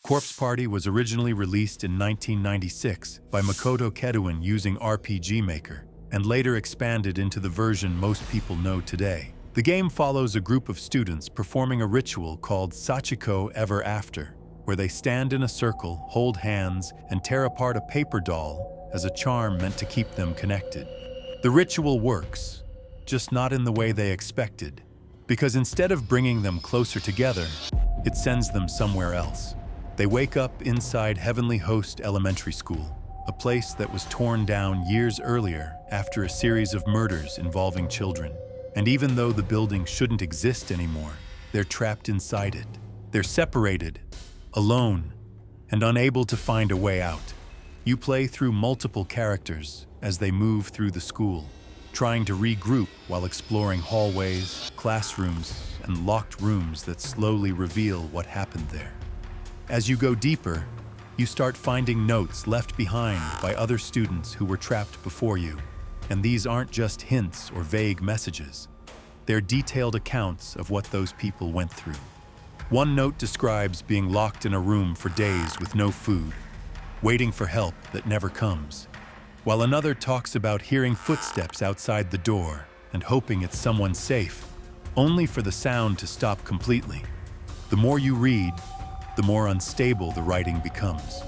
Corpse Party was originally released in 1996 by Makoto Kedouin using RPG Maker, and later expanded into the version most people know today. The game follows a group of students performing a ritual called Sachiko Ever After, where they stand in a circle, hold hands, and tear apart a paper doll as a charm meant to keep them connected. The ritual works, just not in the way they expected, because instead of bringing them closer together, it sends them somewhere else. They wake up inside Heavenly Host Elementary School, a place that was torn down years earlier after a series of murders involving children. And even though the building shouldn't exist anymore, they're trapped inside it. They're separated, alone, and unable to find a way out. You play through multiple characters as they move through the school, trying to regroup while exploring hallways, classrooms, and locked rooms that slowly reveal what happened there. As you go deeper, you start finding notes left behind by other students who were trapped before you. And these aren't just hints or vague messages. They're detailed accounts of what those people went through. One note describes being locked in a room for days with no food, waiting for help that never comes, while another talks about hearing footsteps outside the door and hoping it's someone safe, only for the sound to stop completely. The more you read, the more unstable the writing becomes,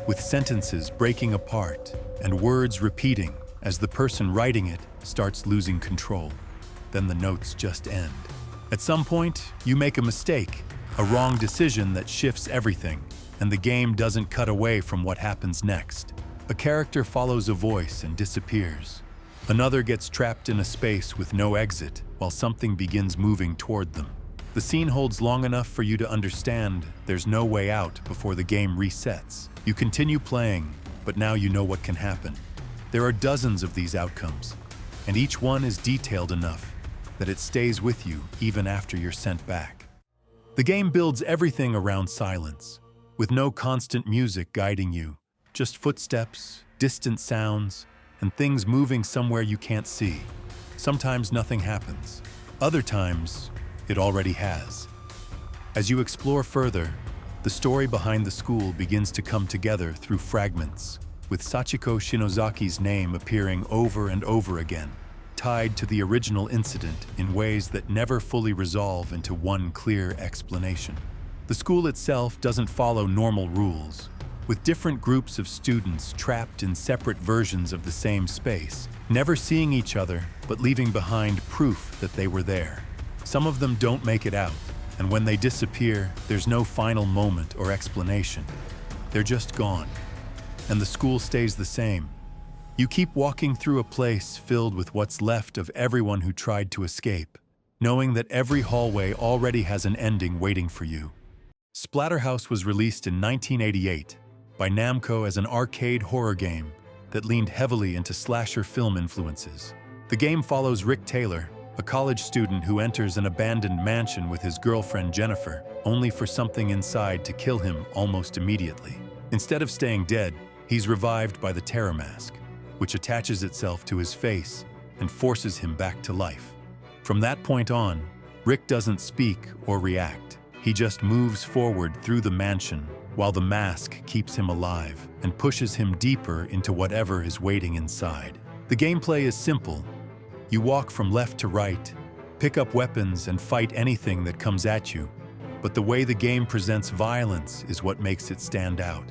with sentences breaking apart and words repeating as the person writing it starts losing control. Then the notes just end. At some point, you make a mistake, a wrong decision that shifts everything, and the game doesn't cut away from what happens next. A character follows a voice and disappears. Another gets trapped in a space with no exit while something begins moving toward them. The scene holds long enough for you to understand there's no way out before the game resets. You continue playing, but now you know what can happen. There are dozens of these outcomes, and each one is detailed enough that it stays with you even after you're sent back. The game builds everything around silence, with no constant music guiding you, just footsteps, distant sounds, and things moving somewhere you can't see. Sometimes nothing happens. Other times, it already has. As you explore further, the story behind the school begins to come together through fragments, with Sachiko Shinozaki's name appearing over and over again, tied to the original incident in ways that never fully resolve into one clear explanation. The school itself doesn't follow normal rules, with different groups of students trapped in separate versions of the same space, never seeing each other but leaving behind proof that they were there. Some of them don't make it out, and when they disappear, there's no final moment or explanation. They're just gone. And the school stays the same. You keep walking through a place filled with what's left of everyone who tried to escape, knowing that every hallway already has an ending waiting for you. Splatterhouse was released in 1988 by Namco as an arcade horror game that leaned heavily into slasher film influences. The game follows Rick Taylor, a college student who enters an abandoned mansion with his girlfriend Jennifer, only for something inside to kill him almost immediately. Instead of staying dead, he's revived by the terror mask, which attaches itself to his face and forces him back to life. From that point on, Rick doesn't speak or react. He just moves forward through the mansion while the mask keeps him alive and pushes him deeper into whatever is waiting inside. The gameplay is simple. You walk from left to right, pick up weapons and fight anything that comes at you, but the way the game presents violence is what makes it stand out.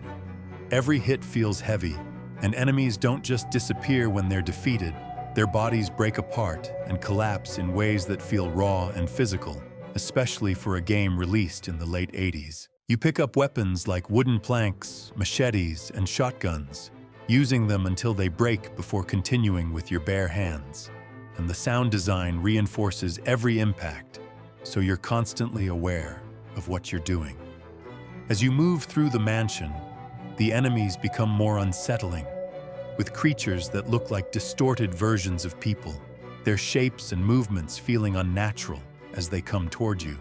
Every hit feels heavy, and enemies don't just disappear when they're defeated. Their bodies break apart and collapse in ways that feel raw and physical, especially for a game released in the late 80s. You pick up weapons like wooden planks, machetes, and shotguns, using them until they break before continuing with your bare hands. And the sound design reinforces every impact, so you're constantly aware of what you're doing. As you move through the mansion, the enemies become more unsettling, with creatures that look like distorted versions of people, their shapes and movements feeling unnatural as they come toward you.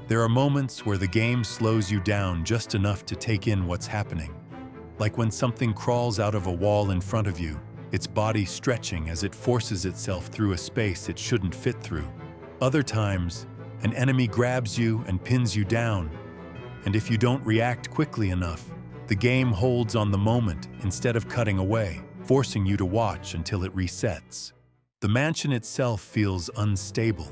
There are moments where the game slows you down just enough to take in what's happening, like when something crawls out of a wall in front of you, its body stretching as it forces itself through a space it shouldn't fit through. Other times, an enemy grabs you and pins you down, and if you don't react quickly enough, the game holds on the moment instead of cutting away, forcing you to watch until it resets. The mansion itself feels unstable,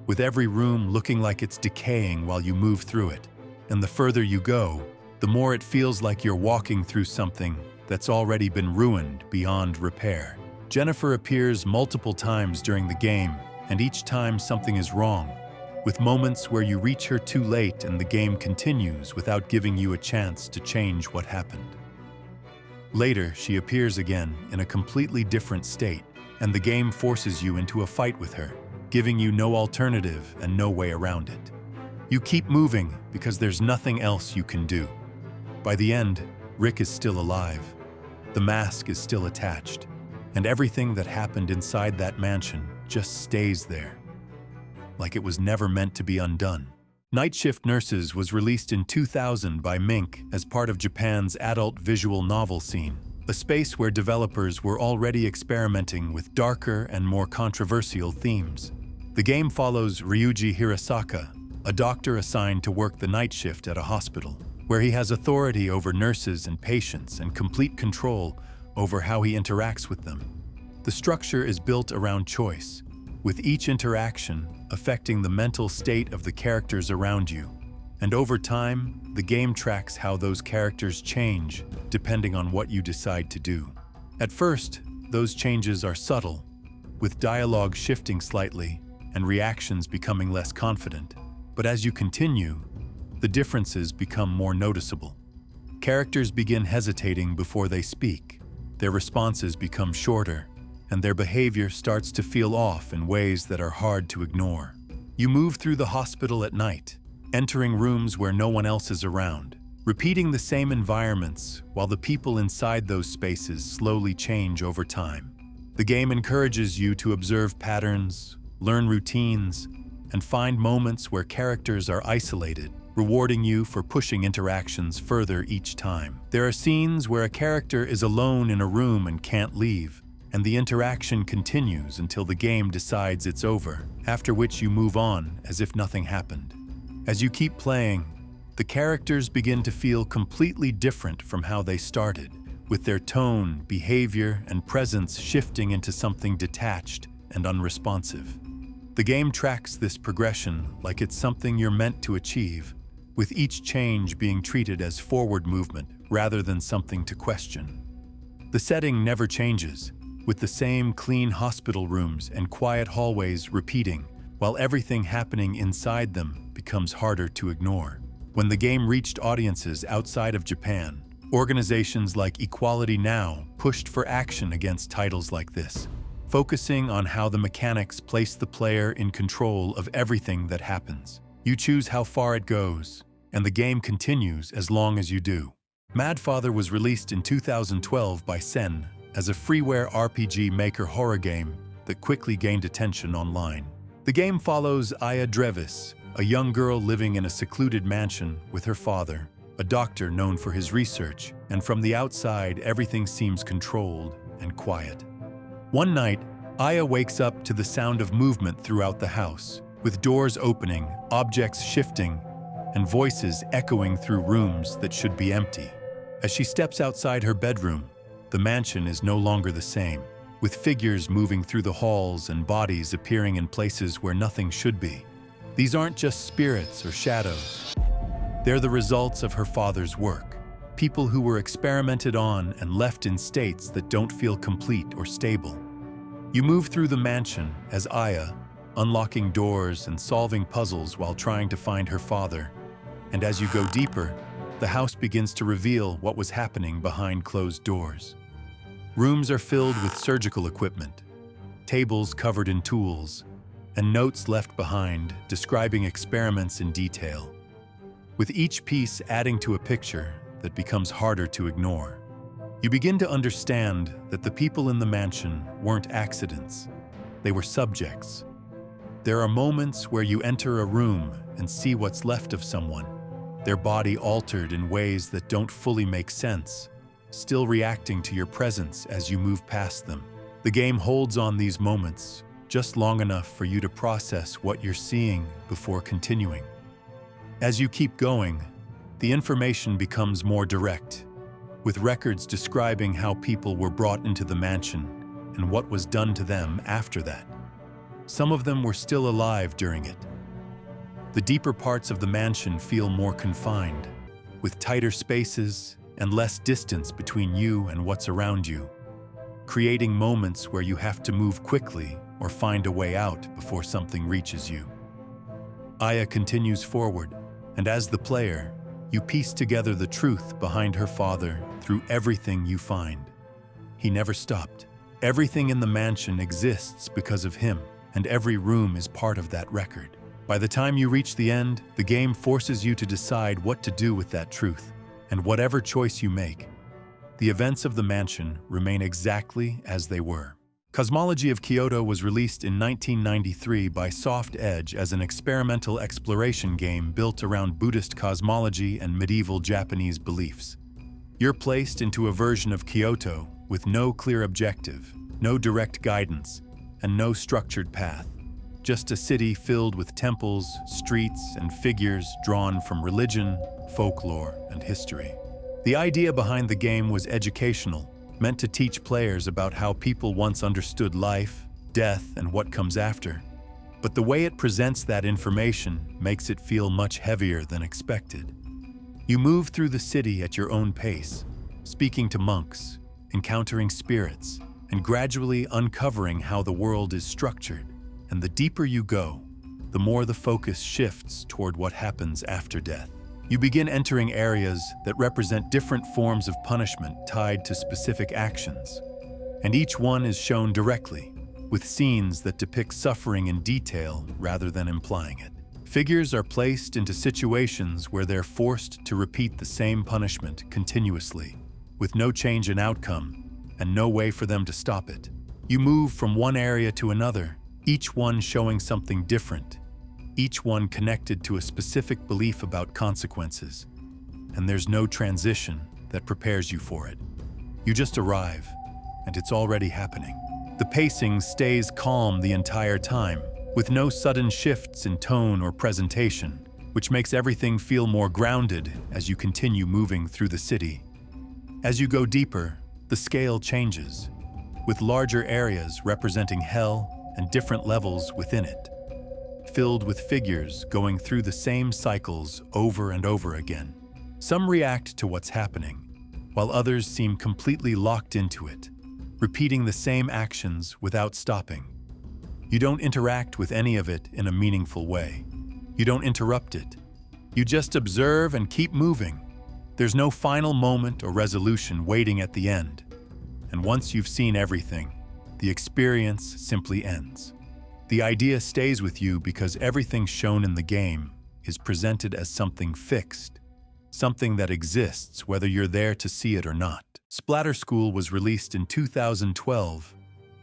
with every room looking like it's decaying while you move through it. And the further you go, the more it feels like you're walking through something that's already been ruined beyond repair. Jennifer appears multiple times during the game, and each time something is wrong, with moments where you reach her too late and the game continues without giving you a chance to change what happened. Later, she appears again in a completely different state, and the game forces you into a fight with her, giving you no alternative and no way around it. You keep moving because there's nothing else you can do. By the end, Rick is still alive. The mask is still attached, and everything that happened inside that mansion just stays there, like it was never meant to be undone. Night Shift Nurses was released in 2000 by Mink as part of Japan's adult visual novel scene, a space where developers were already experimenting with darker and more controversial themes. The game follows Ryuji Hirasaka, a doctor assigned to work the night shift at a hospital, where he has authority over nurses and patients and complete control over how he interacts with them. The structure is built around choice, with each interaction affecting the mental state of the characters around you. And over time, the game tracks how those characters change depending on what you decide to do. At first, those changes are subtle, with dialogue shifting slightly and reactions becoming less confident. But as you continue, the differences become more noticeable. Characters begin hesitating before they speak, their responses become shorter, and their behavior starts to feel off in ways that are hard to ignore. You move through the hospital at night, entering rooms where no one else is around, repeating the same environments while the people inside those spaces slowly change over time. The game encourages you to observe patterns, learn routines, and find moments where characters are isolated, rewarding you for pushing interactions further each time. There are scenes where a character is alone in a room and can't leave, and the interaction continues until the game decides it's over, after which you move on as if nothing happened. As you keep playing, the characters begin to feel completely different from how they started, with their tone, behavior, and presence shifting into something detached and unresponsive. The game tracks this progression like it's something you're meant to achieve, with each change being treated as forward movement rather than something to question. The setting never changes, with the same clean hospital rooms and quiet hallways repeating, while everything happening inside them becomes harder to ignore. When the game reached audiences outside of Japan, organizations like Equality Now pushed for action against titles like this, focusing on how the mechanics place the player in control of everything that happens. You choose how far it goes, and the game continues as long as you do. Mad Father was released in 2012 by Sen as a freeware RPG maker horror game that quickly gained attention online. The game follows Aya Drevis, a young girl living in a secluded mansion with her father, a doctor known for his research, and from the outside everything seems controlled and quiet. One night, Aya wakes up to the sound of movement throughout the house, with doors opening, objects shifting, and voices echoing through rooms that should be empty. As she steps outside her bedroom, the mansion is no longer the same, with figures moving through the halls and bodies appearing in places where nothing should be. These aren't just spirits or shadows. They're the results of her father's work, people who were experimented on and left in states that don't feel complete or stable. You move through the mansion as Aya, unlocking doors and solving puzzles while trying to find her father. And as you go deeper, the house begins to reveal what was happening behind closed doors. Rooms are filled with surgical equipment, tables covered in tools, and notes left behind describing experiments in detail, with each piece adding to a picture that becomes harder to ignore. You begin to understand that the people in the mansion weren't accidents, they were subjects. There are moments where you enter a room and see what's left of someone, their body altered in ways that don't fully make sense, still reacting to your presence as you move past them. The game holds on these moments just long enough for you to process what you're seeing before continuing. As you keep going, the information becomes more direct, with records describing how people were brought into the mansion and what was done to them after that. Some of them were still alive during it. The deeper parts of the mansion feel more confined, with tighter spaces and less distance between you and what's around you, creating moments where you have to move quickly or find a way out before something reaches you. Aya continues forward, and as the player, you piece together the truth behind her father through everything you find. He never stopped. Everything in the mansion exists because of him, and every room is part of that record. By the time you reach the end, the game forces you to decide what to do with that truth, and whatever choice you make, the events of the mansion remain exactly as they were. Cosmology of Kyoto was released in 1993 by Soft Edge as an experimental exploration game built around Buddhist cosmology and medieval Japanese beliefs. You're placed into a version of Kyoto with no clear objective, no direct guidance, and no structured path. Just a city filled with temples, streets, and figures drawn from religion, folklore, and history. The idea behind the game was educational, meant to teach players about how people once understood life, death, and what comes after. But the way it presents that information makes it feel much heavier than expected. You move through the city at your own pace, speaking to monks, encountering spirits, and gradually uncovering how the world is structured. And the deeper you go, the more the focus shifts toward what happens after death. You begin entering areas that represent different forms of punishment tied to specific actions, and each one is shown directly, with scenes that depict suffering in detail rather than implying it. Figures are placed into situations where they're forced to repeat the same punishment continuously, with no change in outcome and no way for them to stop it. You move from one area to another, each one showing something different, each one connected to a specific belief about consequences, and there's no transition that prepares you for it. You just arrive, and it's already happening. The pacing stays calm the entire time, with no sudden shifts in tone or presentation, which makes everything feel more grounded as you continue moving through the city. As you go deeper, the scale changes, with larger areas representing hell and different levels within it, filled with figures going through the same cycles over and over again. Some react to what's happening, while others seem completely locked into it, repeating the same actions without stopping. You don't interact with any of it in a meaningful way. You don't interrupt it. You just observe and keep moving. There's no final moment or resolution waiting at the end. And once you've seen everything, the experience simply ends. The idea stays with you because everything shown in the game is presented as something fixed, something that exists whether you're there to see it or not. Splatter School was released in 2012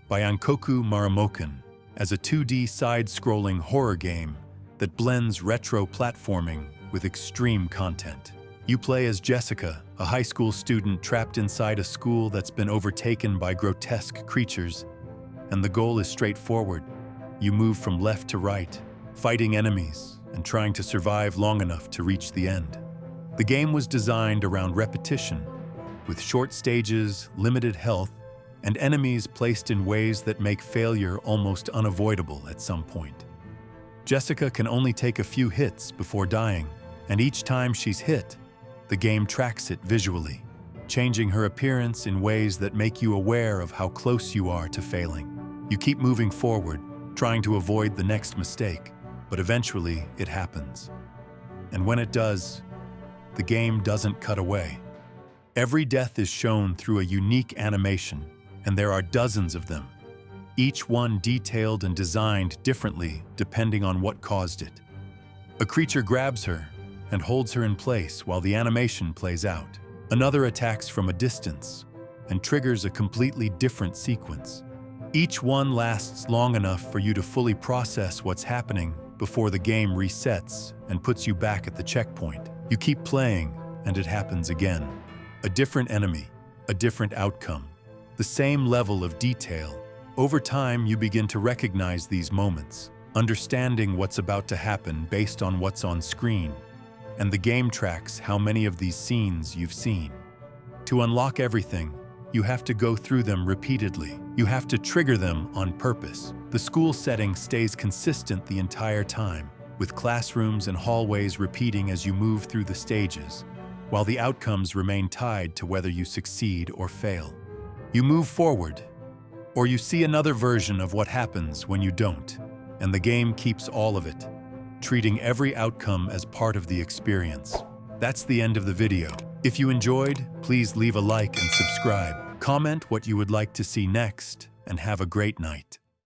by Ankoku Maramokan as a 2D side-scrolling horror game that blends retro platforming with extreme content. You play as Jessica, a high school student trapped inside a school that's been overtaken by grotesque creatures, and the goal is straightforward. You move from left to right, fighting enemies and trying to survive long enough to reach the end. The game was designed around repetition, with short stages, limited health, and enemies placed in ways that make failure almost unavoidable at some point. Jessica can only take a few hits before dying, and each time she's hit, the game tracks it visually, changing her appearance in ways that make you aware of how close you are to failing. You keep moving forward, trying to avoid the next mistake, but eventually it happens. And when it does, the game doesn't cut away. Every death is shown through a unique animation, and there are dozens of them, each one detailed and designed differently depending on what caused it. A creature grabs her and holds her in place while the animation plays out. Another attacks from a distance and triggers a completely different sequence. Each one lasts long enough for you to fully process what's happening before the game resets and puts you back at the checkpoint. You keep playing, and it happens again. A different enemy, a different outcome, the same level of detail. Over time, you begin to recognize these moments, understanding what's about to happen based on what's on screen. and the game tracks how many of these scenes you've seen. To unlock everything, you have to go through them repeatedly. You have to trigger them on purpose. The school setting stays consistent the entire time, with classrooms and hallways repeating as you move through the stages, while the outcomes remain tied to whether you succeed or fail. You move forward, or you see another version of what happens when you don't, and the game keeps all of it, treating every outcome as part of the experience. That's the end of the video. If you enjoyed, please leave a like and subscribe. Comment what you would like to see next, and have a great night.